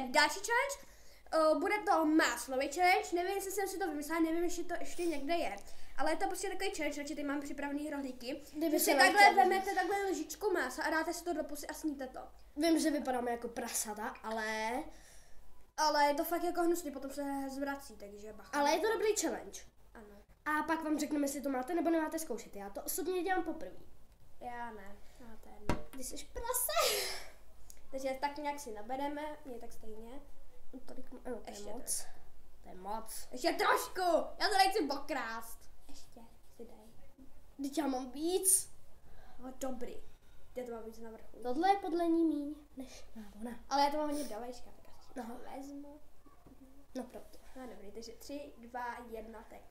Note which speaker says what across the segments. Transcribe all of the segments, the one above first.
Speaker 1: Další challenge, bude to máslový challenge, nevím, jestli jsem si to vymyslela, nevím, jestli to ještě někde je. Ale je to prostě takový challenge, radši tady mám připravený rohlíky. Kdyby si takhle vemete takhle lžičku masa a dáte si to do pusy a sníte to.
Speaker 2: Vím, že vypadáme jako prasata,
Speaker 1: ale je to fakt jako hnusný, potom se zvrací, takže bacha.
Speaker 2: Ale je to dobrý challenge.
Speaker 1: Ano.
Speaker 2: A pak vám řekneme, jestli to máte nebo nemáte zkoušet. Já to osobně dělám poprvé.
Speaker 1: Já ne.
Speaker 2: Ty jsi prase.
Speaker 1: Takže tak nějak si nabereme, mě tak stejně.
Speaker 2: Tolik, to je moc. To je moc.
Speaker 1: Ještě trošku, já to nechci pokrást. Ještě si dej.
Speaker 2: Teď já mám víc.
Speaker 1: No dobrý. Já to mám víc na vrchu.
Speaker 2: Tohle je podle ní míň než ona.
Speaker 1: Ale já to mám hodně do vejška, tak asi
Speaker 2: Aha.
Speaker 1: vezmu.
Speaker 2: No proto.
Speaker 1: No dobrý, takže 3, 2, 1, teď.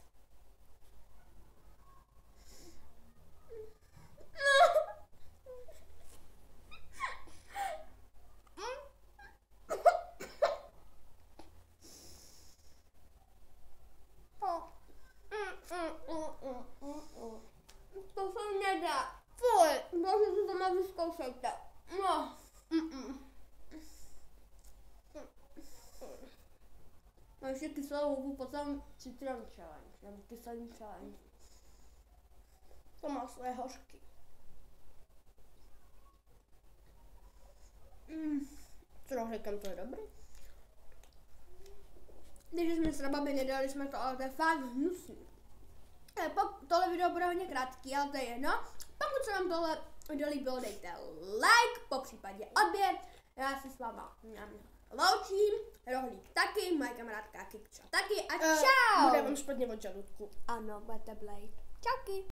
Speaker 1: To se nedá.
Speaker 2: Fuj.
Speaker 1: Bože, si to má vyzkoušejte. No. Mám ještě kyselou hubu, potom citron challenge, nebo kyselý challenge.
Speaker 2: To má své hořky. S rohlíkem to je dobrý.
Speaker 1: Když jsme s rabami nedali jsme to, ale to je fakt hnusný. Tohle video bude hodně krátký, ale to je jedno. Pokud se vám tohle video líbilo, dejte like, popřípadě odběr. Já se s váma loučím, rohlík taky, moje kamarádka Kikča taky a čau!
Speaker 2: Bude vám špatně od žaludku.
Speaker 1: Ano, budete blejt. Čauky!